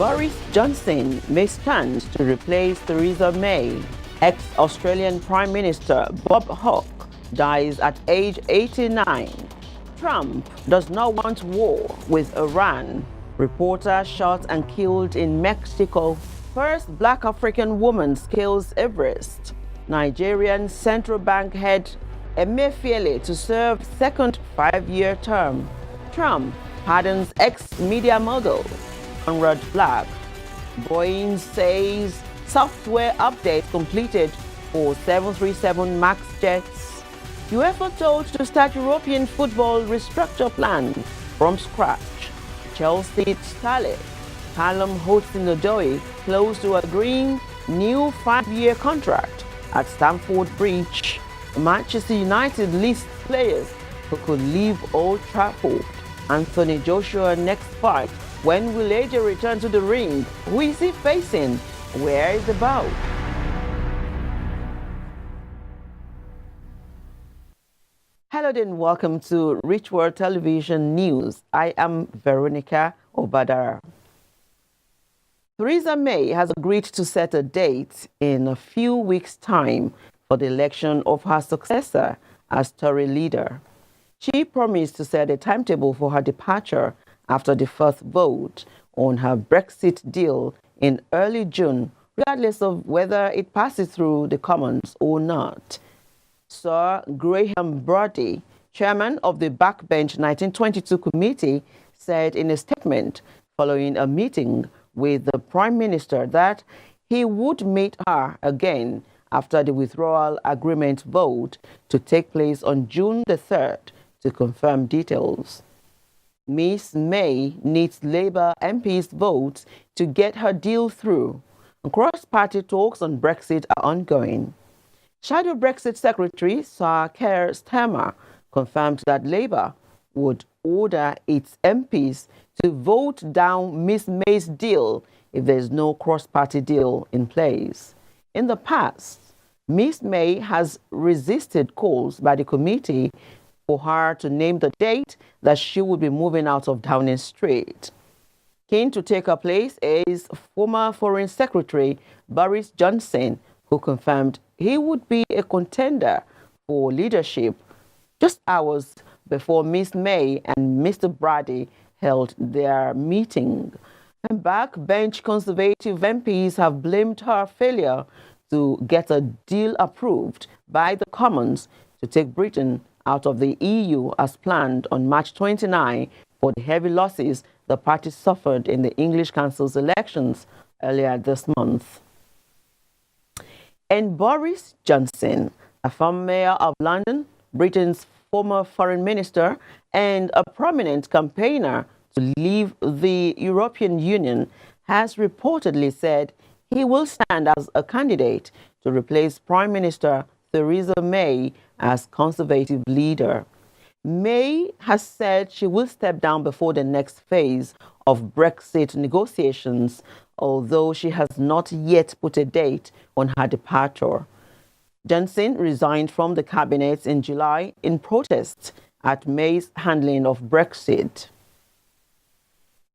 Boris Johnson may stand to replace Theresa May. Ex-Australian Prime Minister Bob Hawke dies at age 89. Trump does not want war with Iran. Reporter shot and killed in Mexico. First Black African woman scales Everest. Nigerian central bank head Emefiele to serve second 5-year term. Trump pardons ex-media mogul Conrad Black. Boeing says software update completed for 737 MAX jets. UEFA told to start European football restructure plan from scratch. Chelsea starlet Callum Hudson-Odoi close to agreeing new 5-year contract at Stamford Bridge. Manchester United lists players who could leave Old Trafford. Anthony Joshua next fight. When will AJ return to the ring? Who is he facing? Where is the bout? Hello and welcome to Rich World Television News. I am Veronica Obadara. Theresa May has agreed to set a date in a few weeks' time for the election of her successor as Tory leader. She promised to set a timetable for her departure after the first vote on her Brexit deal in early June, regardless of whether it passes through the Commons or not. Sir Graham Brady, chairman of the Backbench 1922 committee, said in a statement following a meeting with the Prime Minister that he would meet her again after the withdrawal agreement vote to take place on June the 3rd to confirm details. Ms. May needs Labour MPs' votes to get her deal through. Cross-party talks on Brexit are ongoing. Shadow Brexit Secretary Sir Keir Starmer confirmed that Labour would order its MPs to vote down Ms. May's deal if there is no cross-party deal in place. In the past, Ms. May has resisted calls by the committee for her to name the date that she would be moving out of Downing Street. Keen to take her place is former Foreign Secretary Boris Johnson, who confirmed he would be a contender for leadership just hours before Ms. May and Mr. Brady held their meeting. And backbench Conservative MPs have blamed her failure to get a deal approved by the Commons to take Britain out of the EU as planned on March 29 for the heavy losses the party suffered in the English Council's elections earlier this month. And Boris Johnson, a former mayor of London, Britain's former foreign minister, and a prominent campaigner to leave the European Union, has reportedly said he will stand as a candidate to replace Prime Minister Theresa May as Conservative leader. May has said she will step down before the next phase of Brexit negotiations, although she has not yet put a date on her departure. Johnson resigned from the cabinet in July in protest at May's handling of Brexit.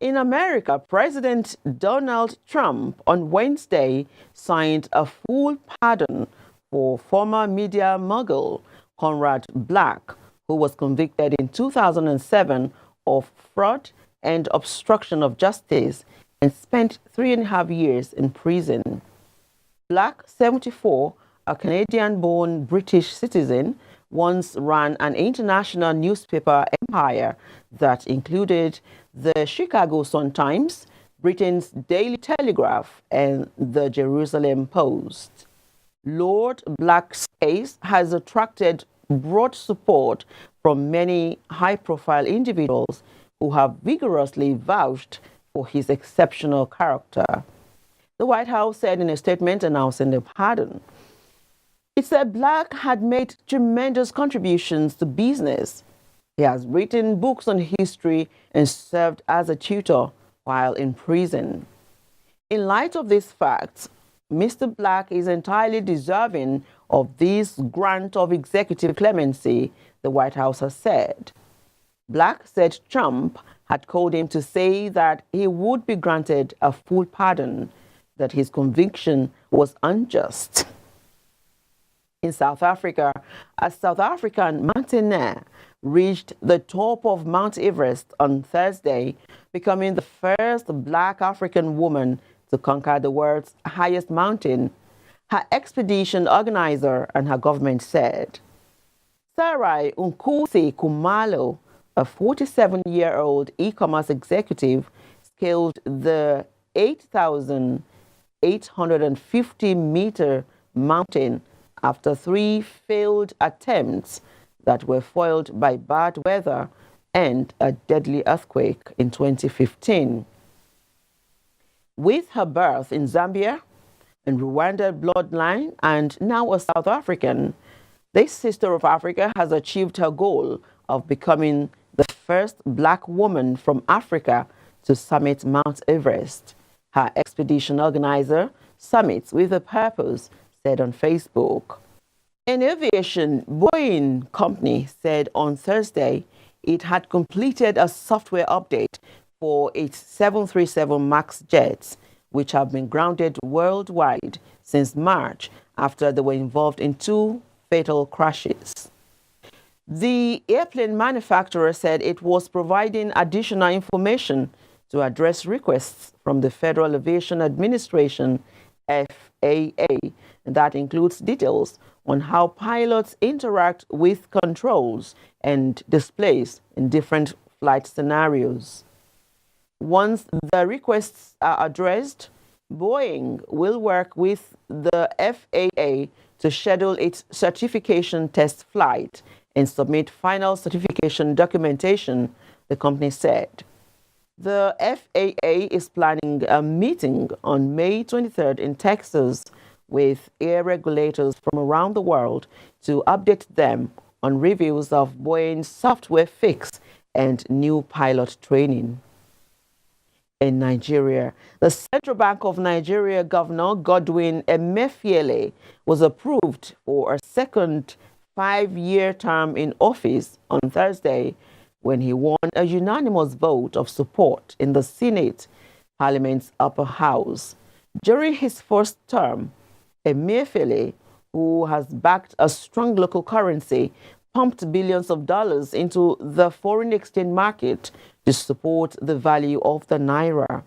In America, President Donald Trump on Wednesday signed a full pardon for former media mogul Conrad Black, who was convicted in 2007 of fraud and obstruction of justice and spent 3.5 years in prison. Black, 74, a Canadian-born British citizen, once ran an international newspaper empire that included the Chicago Sun-Times, Britain's Daily Telegraph, and the Jerusalem Post. Lord Black's case has attracted broad support from many high-profile individuals who have vigorously vouched for his exceptional character. The White House said in a statement announcing the pardon, it said Black had made tremendous contributions to business. He has written books on history and served as a tutor while in prison. In light of these facts, Mr. Black is entirely deserving of this grant of executive clemency, the White House has said. Black said Trump had called him to say that he would be granted a full pardon, that his conviction was unjust. In South Africa, a South African mountaineer reached the top of Mount Everest on Thursday, becoming the first Black African woman to conquer the world's highest mountain, her expedition organizer and her government said. Sarai Nkosi Kumalo, a 47-year-old e-commerce executive, scaled the 8,850-meter mountain after 3 failed attempts that were foiled by bad weather and a deadly earthquake in 2015. With her birth in Zambia and Rwanda bloodline and now a South African, this sister of Africa has achieved her goal of becoming the first Black woman from Africa to summit Mount Everest. Her expedition organizer, Summits with a Purpose, said on Facebook. An aviation Boeing company said on Thursday it had completed a software update for its 737 MAX jets, which have been grounded worldwide since March after they were involved in 2 fatal crashes. The airplane manufacturer said it was providing additional information to address requests from the Federal Aviation Administration, FAA, and that includes details on how pilots interact with controls and displays in different flight scenarios. Once the requests are addressed, Boeing will work with the FAA to schedule its certification test flight and submit final certification documentation, the company said. The FAA is planning a meeting on May 23rd in Texas with air regulators from around the world to update them on reviews of Boeing's software fix and new pilot training. In Nigeria, the Central Bank of Nigeria Governor Godwin Emefiele was approved for a second 5-year term in office on Thursday when he won a unanimous vote of support in the Senate, Parliament's upper house. During his first term, Emefiele, who has backed a strong local currency, pumped billions of dollars into the foreign exchange market to support the value of the naira.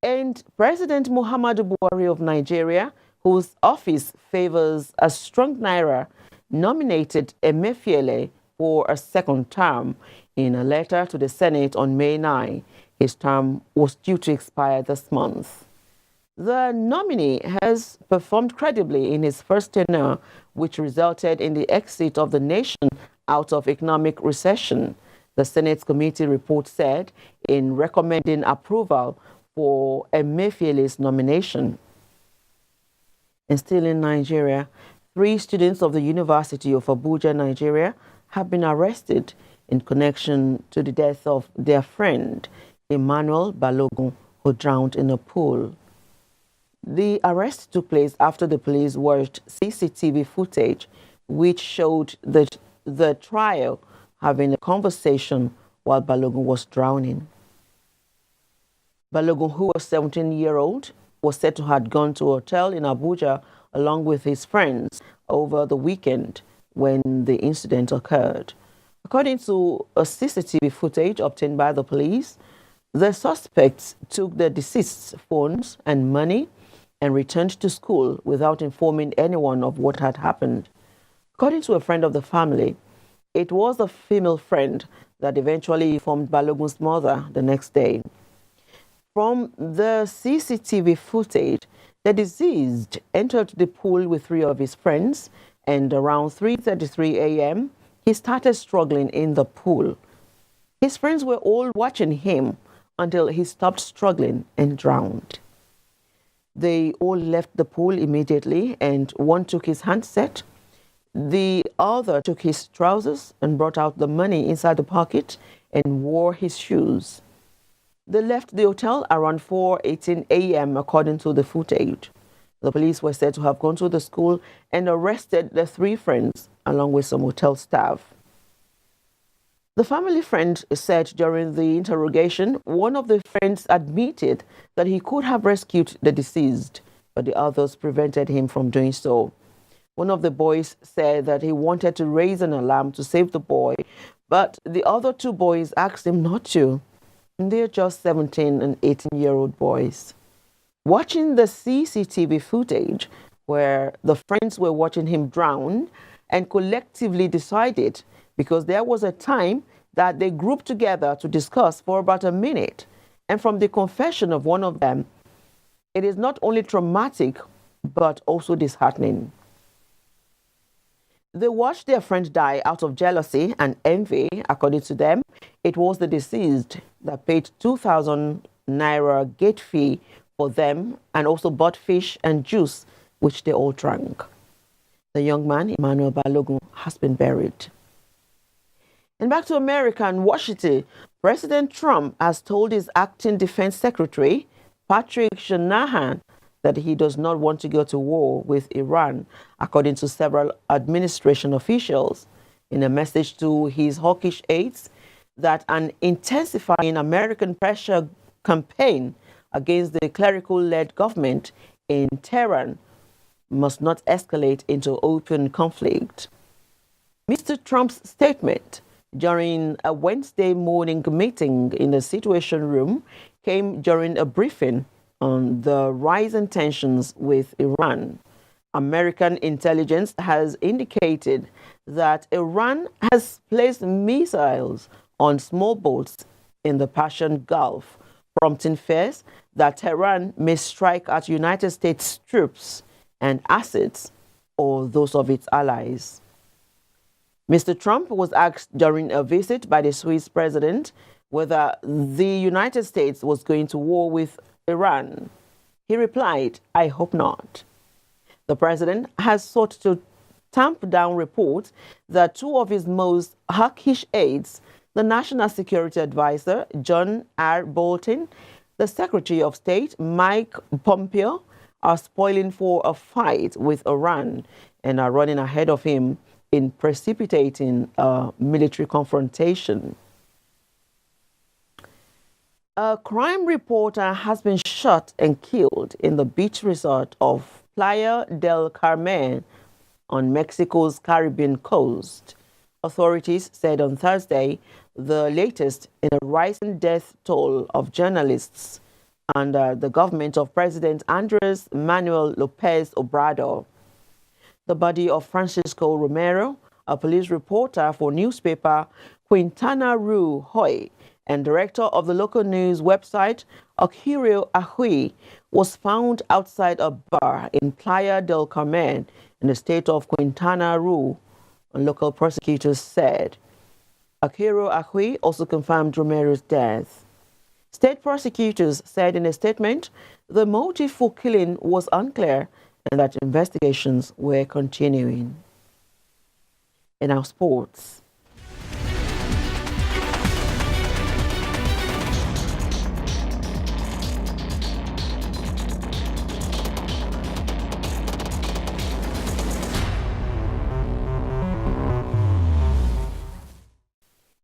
And President Muhammadu Buhari of Nigeria, whose office favors a strong naira, nominated Emefiele for a second term in a letter to the Senate on May 9. His term was due to expire this month. The nominee has performed credibly in his first tenure, which resulted in the exit of the nation out of economic recession, the Senate's committee report said in recommending approval for Emefiele's nomination. And still in Nigeria, 3 students of the University of Abuja, Nigeria, have been arrested in connection to the death of their friend, Emmanuel Balogun, who drowned in a pool. The arrest took place after the police watched CCTV footage which showed the trio having a conversation while Balogun was drowning. Balogun, who was 17-year-old, was said to have gone to a hotel in Abuja along with his friends over the weekend when the incident occurred. According to a CCTV footage obtained by the police, the suspects took the deceased's phones and money and returned to school without informing anyone of what had happened. According to a friend of the family, it was a female friend that eventually informed Balogun's mother the next day. From the CCTV footage, the deceased entered the pool with 3 of his friends, and around 3:33 a.m., he started struggling in the pool. His friends were all watching him until he stopped struggling and drowned. They all left the pool immediately, and one took his handset. The other took his trousers and brought out the money inside the pocket and wore his shoes. They left the hotel around 4:18 a.m. according to the footage. The police were said to have gone to the school and arrested the 3 friends along with some hotel staff. The family friend said during the interrogation, one of the friends admitted that he could have rescued the deceased, but the others prevented him from doing so. One of the boys said that he wanted to raise an alarm to save the boy, but the other two boys asked him not to. And they're just 17 and 18-year-old boys. Watching the CCTV footage where the friends were watching him drown and collectively decided, because there was a time that they grouped together to discuss for about a minute. And from the confession of one of them, it is not only traumatic, but also disheartening. They watched their friend die out of jealousy and envy. According to them, it was the deceased that paid 2,000 naira gate fee for them and also bought fish and juice, which they all drank. The young man, Emmanuel Balogun, has been buried. And back to America and Washington, President Trump has told his acting defense secretary, Patrick Shanahan, that he does not want to go to war with Iran, according to several administration officials. In a message to his hawkish aides, that an intensifying American pressure campaign against the clerical-led government in Tehran must not escalate into open conflict. Mr. Trump's statement during a Wednesday morning meeting in the Situation Room came during a briefing on the rising tensions with Iran. American intelligence has indicated that Iran has placed missiles on small boats in the Persian Gulf, prompting fears that Tehran may strike at United States troops and assets or those of its allies. Mr. Trump was asked during a visit by the Swiss president whether the United States was going to war with Iran. He replied, "I hope not." The president has sought to tamp down reports that two of his most hawkish aides, the National Security Advisor, John R. Bolton, the Secretary of State, Mike Pompeo, are spoiling for a fight with Iran and are running ahead of him in precipitating a military confrontation. A crime reporter has been shot and killed in the beach resort of Playa del Carmen on Mexico's Caribbean coast. Authorities said on Thursday, the latest in a rising death toll of journalists under the government of President Andres Manuel Lopez Obrador. The body of Francisco Romero, a police reporter for newspaper Quintana Roo Hoy and director of the local news website Okirio Ahui, was found outside a bar in Playa del Carmen in the state of Quintana Roo, local prosecutors said. Okirio Ahui also confirmed Romero's death. State prosecutors said in a statement the motive for killing was unclear and that investigations were continuing. In our sports,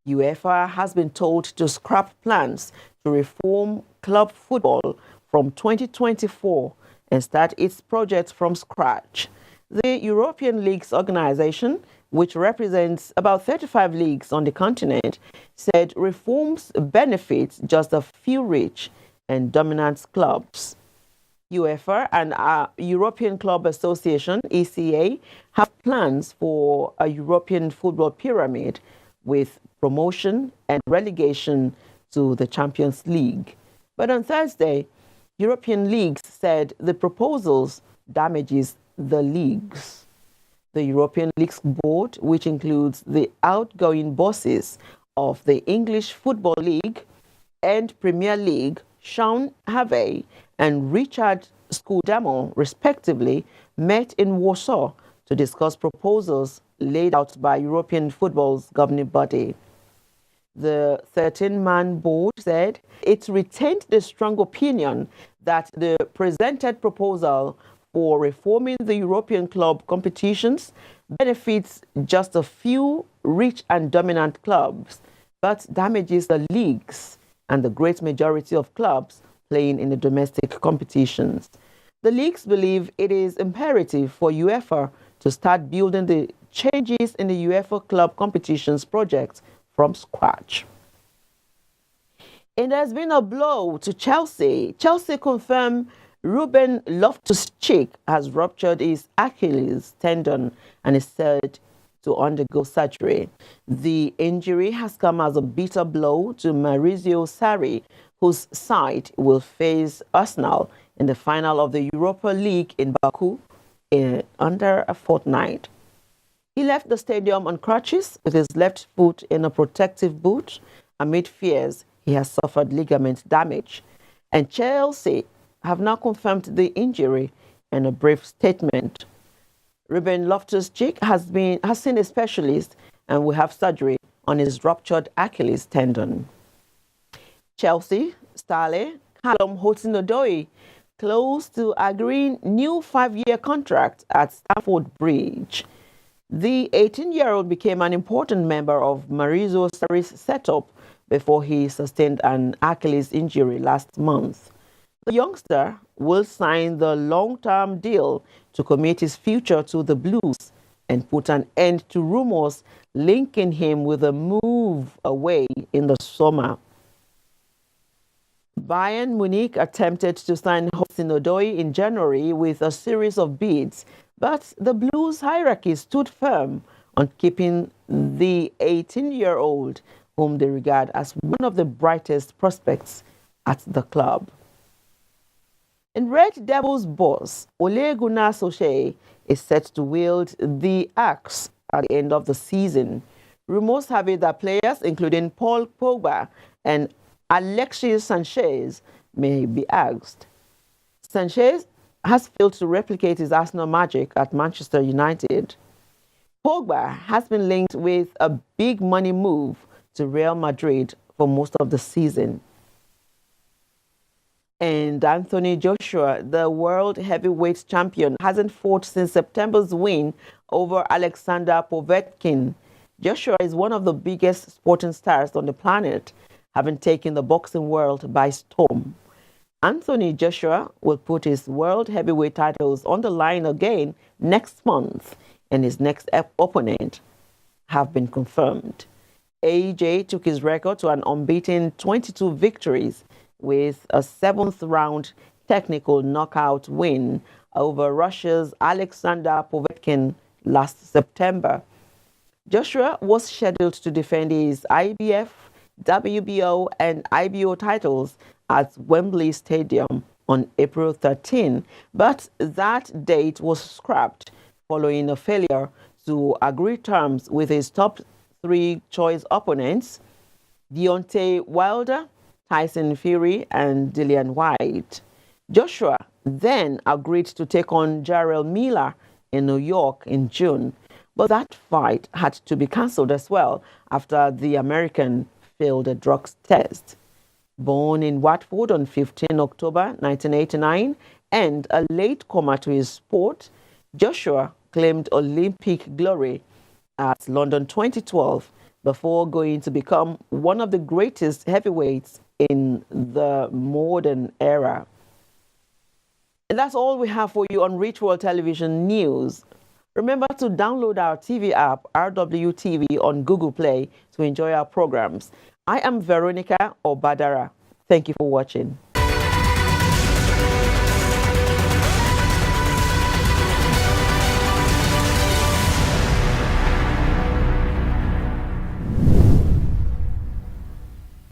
UEFA has been told to scrap plans to reform club football from 2024 and start its project from scratch. The European Leagues organization, which represents about 35 leagues on the continent, said reforms benefit just a few rich and dominant clubs. UEFA and European Club Association, ECA, have plans for a European football pyramid with promotion and relegation to the Champions League. But on Thursday, European leagues said the proposals damages the leagues. The European Leagues Board, which includes the outgoing bosses of the English Football League and Premier League, Sean Harvey and Richard Scudamore, respectively, met in Warsaw to discuss proposals laid out by European football's governing body. The 13-man board said it retained the strong opinion that the presented proposal for reforming the European club competitions benefits just a few rich and dominant clubs but damages the leagues and the great majority of clubs playing in the domestic competitions. The leagues believe it is imperative for UEFA to start building the changes in the UEFA club competitions project from scratch. And there's been a blow to Chelsea. Chelsea confirmed Ruben Loftus-Cheek has ruptured his Achilles tendon and is said to undergo surgery. The injury has come as a bitter blow to Maurizio Sarri, whose side will face Arsenal in the final of the Europa League in Baku in under a fortnight. He left the stadium on crutches with his left foot in a protective boot amid fears he has suffered ligament damage. And Chelsea have now confirmed the injury in a brief statement. Ruben Loftus-Cheek has seen a specialist and will have surgery on his ruptured Achilles tendon. Chelsea star Callum Hudson-Odoi close to agreeing new 5-year contract at Stamford Bridge. The 18-year-old became an important member of Maurizio Sarri's setup before he sustained an Achilles injury last month. The youngster will sign the long-term deal to commit his future to the Blues and put an end to rumors linking him with a move away in the summer. Bayern Munich attempted to sign Hudson-Odoi in January with a series of bids, but the Blues hierarchy stood firm on keeping the 18-year-old, whom they regard as one of the brightest prospects at the club. And Red Devils boss Ole Gunnar Solskjaer is set to wield the axe at the end of the season. Rumors have it that players including Paul Pogba and Alexis Sanchez may be axed. Sanchez has failed to replicate his Arsenal magic at Manchester United. Pogba has been linked with a big money move to Real Madrid for most of the season. And Anthony Joshua, the world heavyweight champion, hasn't fought since September's win over Alexander Povetkin. Joshua is one of the biggest sporting stars on the planet, having taken the boxing world by storm. Anthony Joshua will put his world heavyweight titles on the line again next month, and his next opponent have been confirmed. AJ took his record to an unbeaten 22 victories with a 7th-round technical knockout win over Russia's Alexander Povetkin last September. Joshua was scheduled to defend his IBF, WBO, and IBO titles at Wembley Stadium on April 13, but that date was scrapped following a failure to agree terms with his top 3 choice opponents, Deontay Wilder, Tyson Fury, and Dillian White. Joshua then agreed to take on Jarrell Miller in New York in June, but that fight had to be cancelled as well after the American failed a drugs test. Born in Watford on 15 October 1989 and a latecomer to his sport, Joshua claimed Olympic glory at London 2012 before going to become one of the greatest heavyweights in the modern era. And that's all we have for you on Rich World Television News. Remember to download our TV app, RWTV, on Google Play to enjoy our programs. I am Veronica Obadara. Thank you for watching.